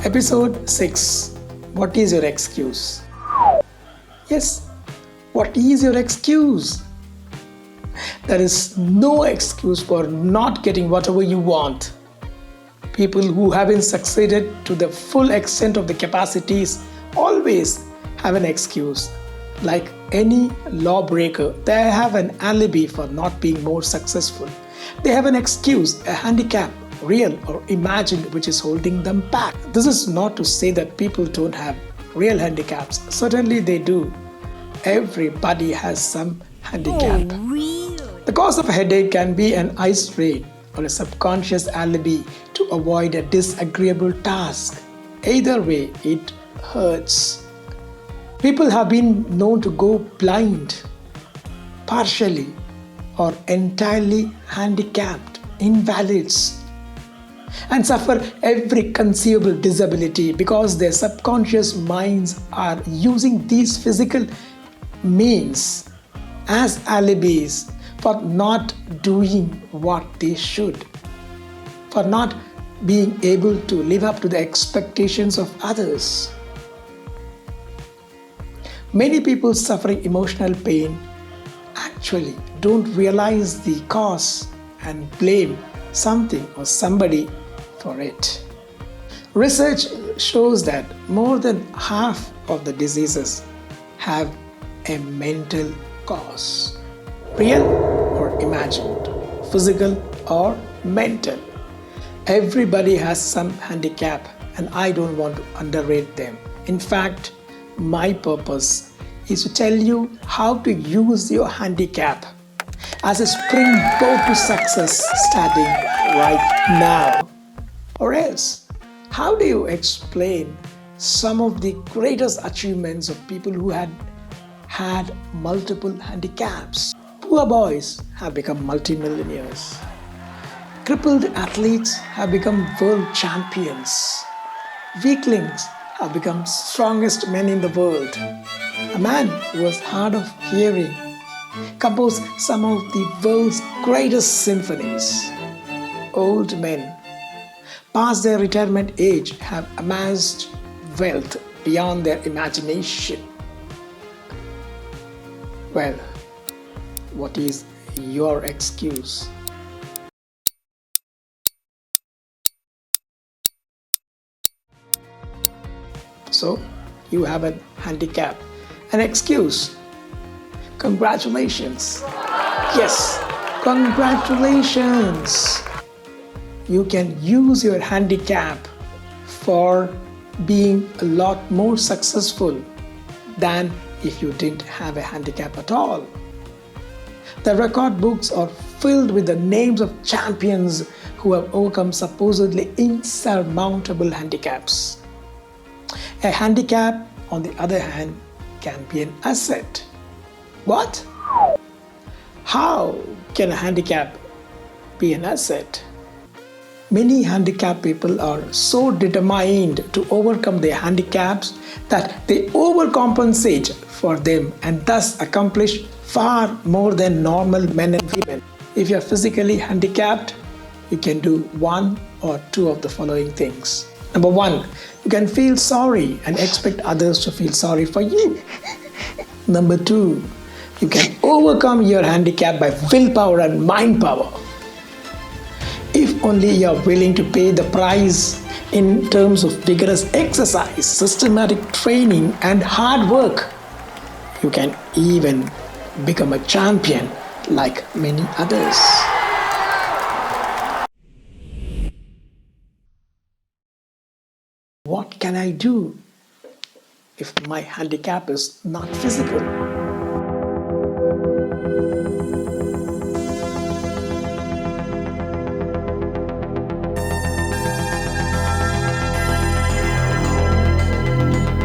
Episode 6. What is your excuse? Yes, what is your excuse? There is no excuse for not getting whatever you want. People who haven't succeeded to the full extent of the capacities always have an excuse. Like any lawbreaker, they have an alibi for not being more successful. They have an excuse, a handicap, real or imagined, which is holding them back. This is not to say that people don't have real handicaps. Certainly they do. Everybody has some handicap. The cause of a headache can be an eye strain or a subconscious alibi to avoid a disagreeable task. Either way, it hurts. People have been known to go blind, partially or entirely handicapped, invalids, and suffer every conceivable disability because their subconscious minds are using these physical means as alibis for not doing what they should, for not being able to live up to the expectations of others. Many people suffering emotional pain actually don't realize the cause and blame something or somebody for it. Research shows that more than half of the diseases have a mental cause. Real or imagined, physical or mental. Everybody has some handicap and I don't want to underrate them. In fact, my purpose is to tell you how to use your handicap as a springboard to success starting right now. Or else, how do you explain some of the greatest achievements of people who had multiple handicaps? Poor boys have become multimillionaires. Crippled athletes have become world champions. Weaklings have become strongest men in the world. A man who was hard of hearing composed some of the world's greatest symphonies. Old men past their retirement age have amassed wealth beyond their imagination. Well, what is your excuse? So, you have a handicap, an excuse. Congratulations. Yes, congratulations. You can use your handicap for being a lot more successful than if you didn't have a handicap at all. The record books are filled with the names of champions who have overcome supposedly insurmountable handicaps. A handicap, on the other hand, can be an asset. What? How can a handicap be an asset? Many handicapped people are so determined to overcome their handicaps that they overcompensate for them and thus accomplish far more than normal men and women. If you are physically handicapped, you can do one or two of the following things. Number one, you can feel sorry and expect others to feel sorry for you. Number two, you can overcome your handicap by willpower and mind power. If only you are willing to pay the price in terms of vigorous exercise, systematic training, and hard work, you can even become a champion like many others. What can I do if my handicap is not physical?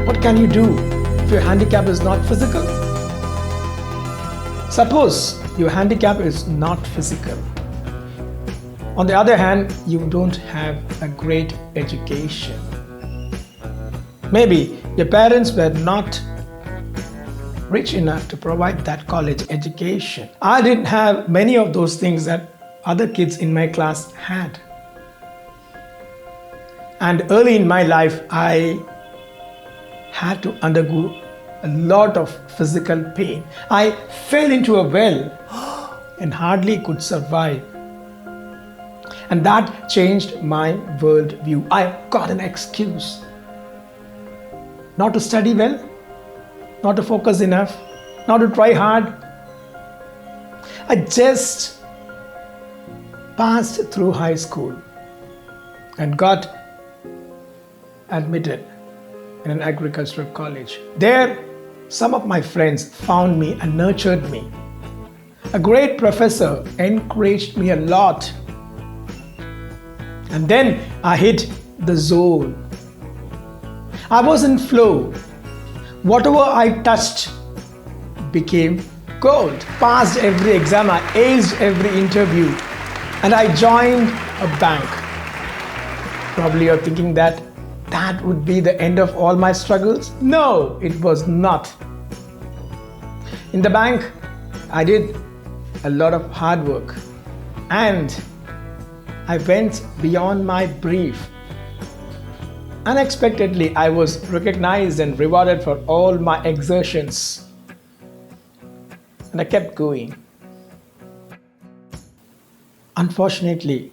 What can you do if your handicap is not physical? Suppose your handicap is not physical. On the other hand, you don't have a great education. Maybe your parents were not rich enough to provide that college education. I didn't have many of those things that other kids in my class had. And early in my life, I had to undergo a lot of physical pain. I fell into a well and hardly could survive. And that changed my worldview. I got an excuse. Not to study well, not to focus enough, not to try hard. I just passed through high school and got admitted in an agricultural college. There, some of my friends found me and nurtured me. A great professor encouraged me a lot. And then I hit the zone. I was in flow. Whatever I touched became gold. Passed every exam, I aced every interview, and I joined a bank. Probably you're thinking that would be the end of all my struggles. No, it was not. In the bank, I did a lot of hard work, and I went beyond my brief. Unexpectedly, I was recognized and rewarded for all my exertions. And I kept going. Unfortunately,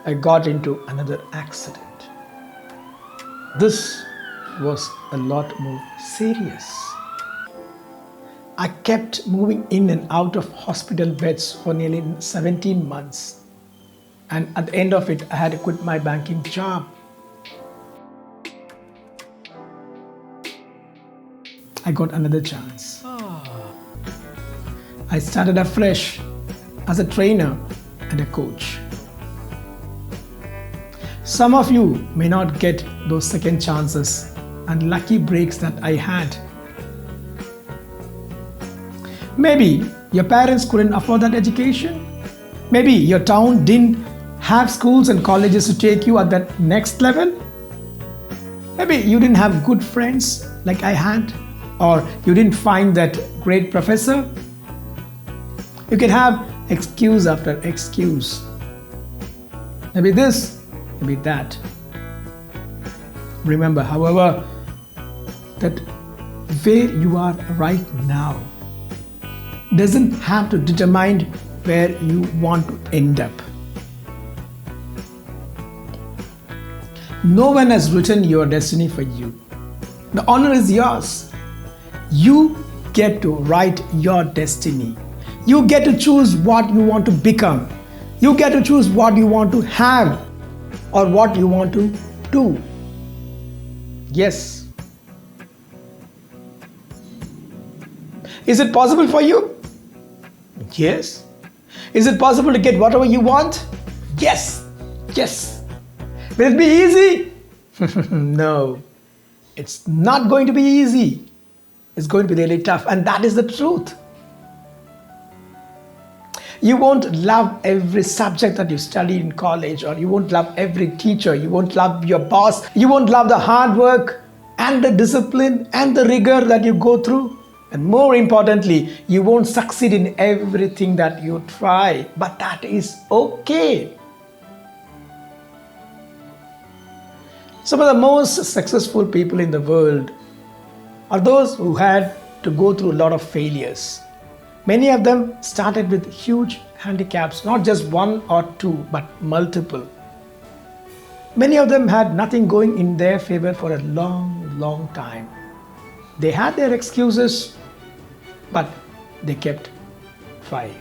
I got into another accident. This was a lot more serious. I kept moving in and out of hospital beds for nearly 17 months. And at the end of it, I had to quit my banking job. I got another chance. I started afresh as a trainer and a coach. Some of you may not get those second chances and lucky breaks that I had. Maybe your parents couldn't afford that education. Maybe your town didn't have schools and colleges to take you at that next level. Maybe you didn't have good friends like I had, or you didn't find that great professor. You can have excuse after excuse. Maybe this, maybe that. Remember, however, that where you are right now doesn't have to determine where you want to end up. No one has written your destiny for you. The honor is yours. You get to write your destiny. You get to choose what you want to become. You get to choose what you want to have or what you want to do. Yes. Is it possible for you? Yes. Is it possible to get whatever you want? Yes. Yes. Will it be easy? No. It's not going to be easy. It's going to be really tough, and that is the truth. You won't love every subject that you study in college, or you won't love every teacher. You won't love your boss. You won't love the hard work and the discipline and the rigor that you go through. And more importantly, you won't succeed in everything that you try. But that is okay. Some of the most successful people in the world are those who had to go through a lot of failures. Many of them started with huge handicaps, not just one or two, but multiple. Many of them had nothing going in their favor for a long, long time. They had their excuses, but they kept trying.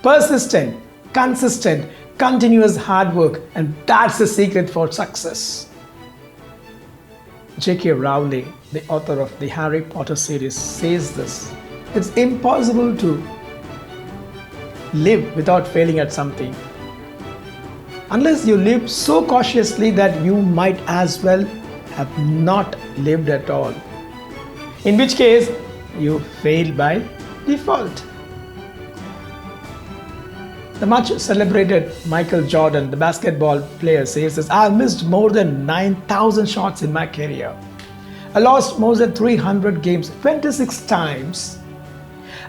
Persistent, consistent, continuous hard work, and that's the secret for success. J.K. Rowling, the author of the Harry Potter series, says this: it's impossible to live without failing at something, unless you live so cautiously that you might as well have not lived at all, in which case you fail by default. The much celebrated Michael Jordan, the basketball player, says this: I've missed more than 9,000 shots in my career. I lost more than 300 games 26 times.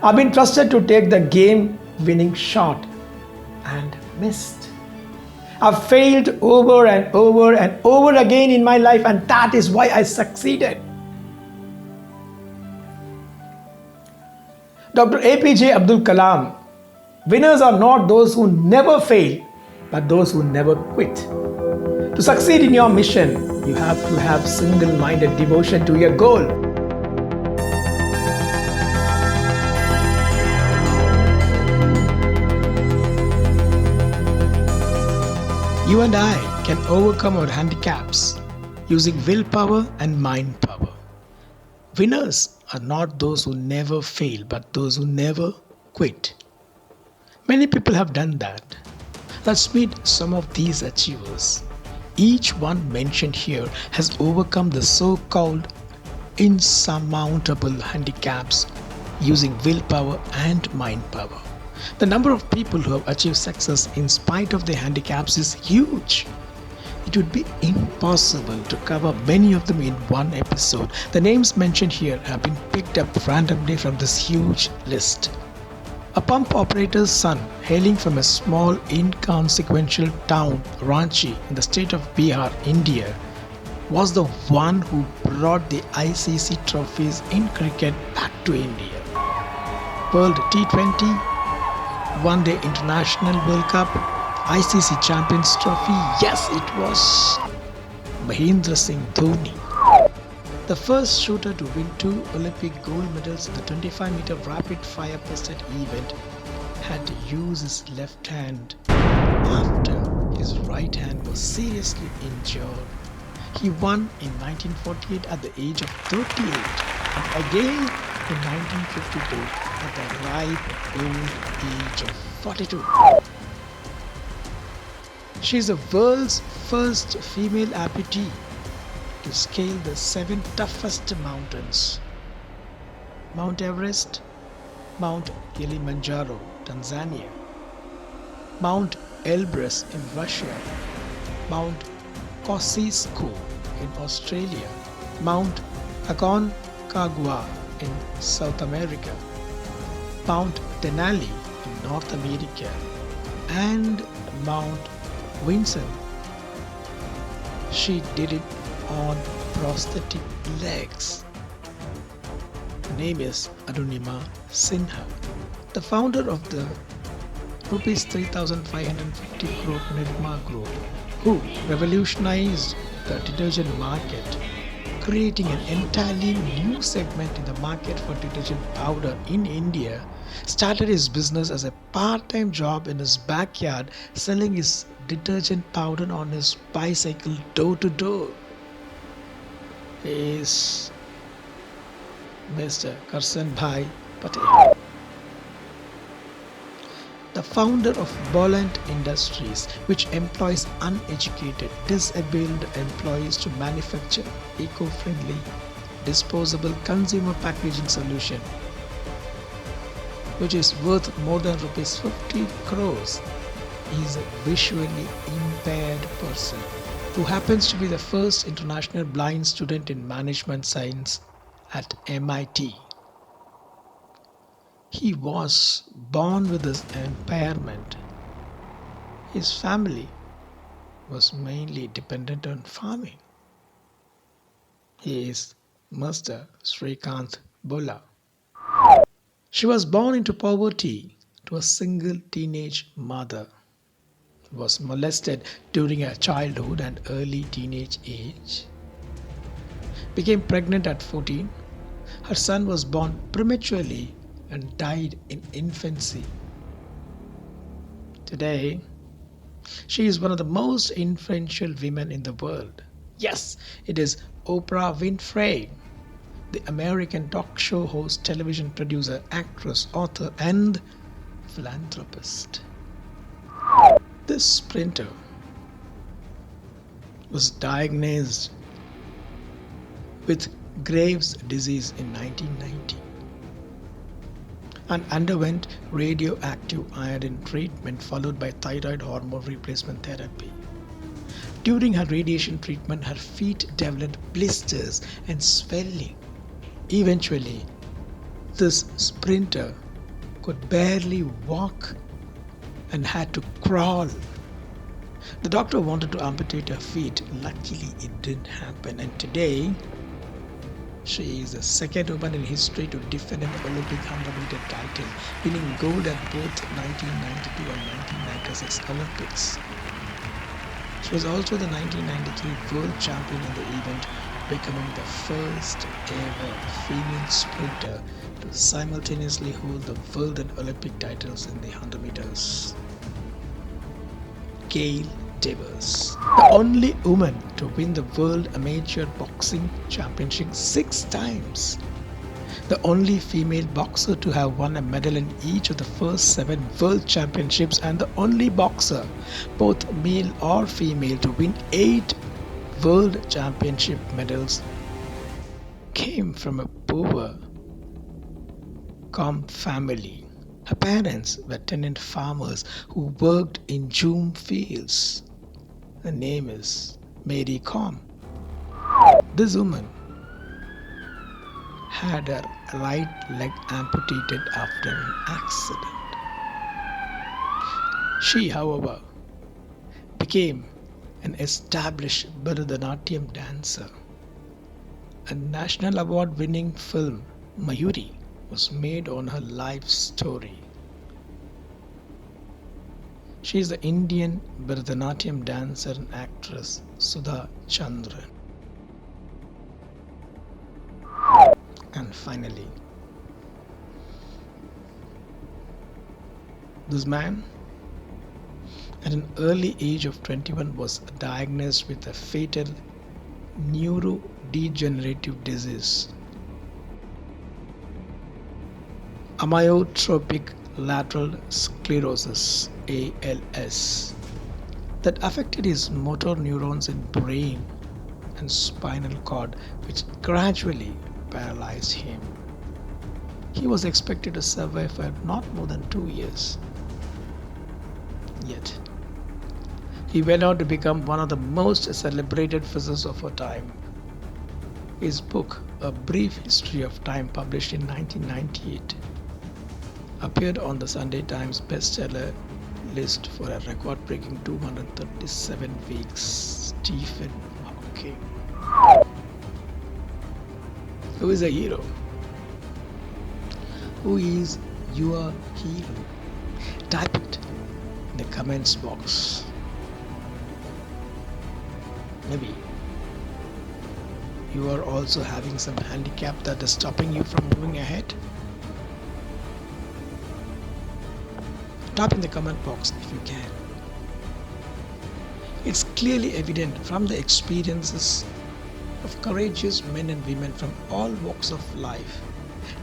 I've been trusted to take the game-winning shot and missed. I've failed over and over and over again in my life, and that is why I succeeded. Dr. APJ Abdul Kalam, winners are not those who never fail, but those who never quit. To succeed in your mission, you have to have single-minded devotion to your goal. You and I can overcome our handicaps using willpower and mind power. Winners are not those who never fail, but those who never quit. Many people have done that. Let's meet some of these achievers. Each one mentioned here has overcome the so-called insurmountable handicaps using willpower and mind power. The number of people who have achieved success in spite of their handicaps is huge. It would be impossible to cover many of them in one episode. The names mentioned here have been picked up randomly from this huge list. A pump operator's son, hailing from a small inconsequential town, Ranchi, in the state of Bihar, India, was the one who brought the ICC trophies in cricket back to India. World T20, One Day International World Cup, ICC Champions Trophy. Yes, it was Mahendra Singh Dhoni. The first shooter to win 2 Olympic gold medals in the 25-meter rapid-fire pistol event had to use his left hand after his right hand was seriously injured. He won in 1948 at the age of 38 and again in 1952 at the ripe old age of 42. She is the world's first female amputee to scale the 7 toughest mountains: Mount Everest, Mount Kilimanjaro, Tanzania, Mount Elbrus in Russia, Mount Kosciuszko in Australia, Mount Aconcagua in South America, Mount Denali in North America, and Mount Vinson. She did it on prosthetic legs. Her name is Arunima Sinha, the founder of the Rs 3,550 crore Nirma Group, who revolutionized the detergent market, creating an entirely new segment in the market for detergent powder in India. Started his business as a part-time job in his backyard, selling his detergent powder on his bicycle door to door. He is Mr. Karsanbhai Patel, the founder of Bollant Industries, which employs uneducated, disabled employees to manufacture eco-friendly, disposable consumer packaging solution, which is worth more than Rs 50 crores. He is a visually impaired person who happens to be the first international blind student in management science at MIT. He was born with this impairment. His family was mainly dependent on farming. He is Mr. Srikanth Bolla. She was born into poverty to a single teenage mother. Was molested during her childhood and early teenage age. Became pregnant at 14. Her son was born prematurely and died in infancy. Today, she is one of the most influential women in the world. Yes, it is Oprah Winfrey, the American talk show host, television producer, actress, author, and philanthropist. This sprinter was diagnosed with Graves' disease in 1990 and underwent radioactive iodine treatment followed by thyroid hormone replacement therapy. During her radiation treatment, her feet developed blisters and swelling. Eventually, this sprinter could barely walk and had to crawl The doctor wanted to amputate her feet. Luckily, it didn't happen. And today, she is the second woman in history to defend an Olympic 100-meter title, winning gold at both 1992 and 1996 Olympics. She was also the 1993 world champion in the event, becoming the first ever female sprinter to simultaneously hold the world and Olympic titles in the 100 meters. Gail Devers, the only woman to win the World Amateur Boxing Championship 6 times. The only female boxer to have won a medal in each of the first 7 World Championships, and the only boxer, both male or female, to win 8 World Championship medals, came from a poor, calm family. Her parents were tenant farmers who worked in jute fields. Her name is Mary Com. This woman had her right leg amputated after an accident. She, however, became an established Bharatanatyam dancer. A national award-winning film, Mayuri, was made on her life story. She is the Indian Bharatanatyam dancer and actress Sudha Chandran. And finally, this man at an early age of 21 was diagnosed with a fatal neurodegenerative disease, amyotrophic lateral sclerosis (ALS), that affected his motor neurons in brain and spinal cord, which gradually paralyzed him. He was expected to survive for not more than 2 years. Yet, he went on to become one of the most celebrated physicists of our time. His book, A Brief History of Time, published in 1998, appeared on the Sunday Times bestseller list for a record-breaking 237 weeks. Stephen Hawking. Who is a hero? Who is your hero? Type it in the comments box. Maybe you are also having some handicap that is stopping you from moving ahead. Type in the comment box if you can. It's clearly evident from the experiences of courageous men and women from all walks of life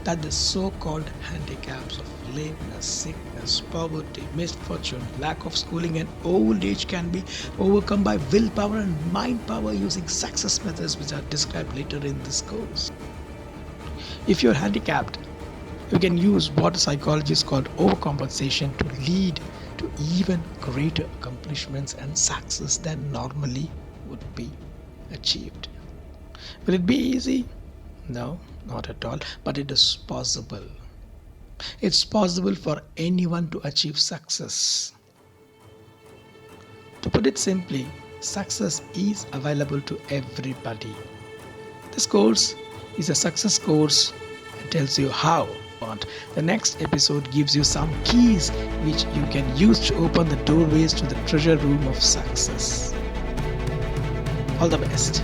that the so-called handicaps of lameness, sickness, poverty, misfortune, lack of schooling and old age can be overcome by willpower and mind power using success methods which are described later in this course. If you're handicapped, you can use what psychologists call overcompensation to lead to even greater accomplishments and success than normally would be achieved. Will it be easy? No, not at all, but it is possible. It's possible for anyone to achieve success. To put it simply, success is available to everybody. This course is a success course and tells you how. The next episode gives you some keys which you can use to open the doorways to the treasure room of success. All the best.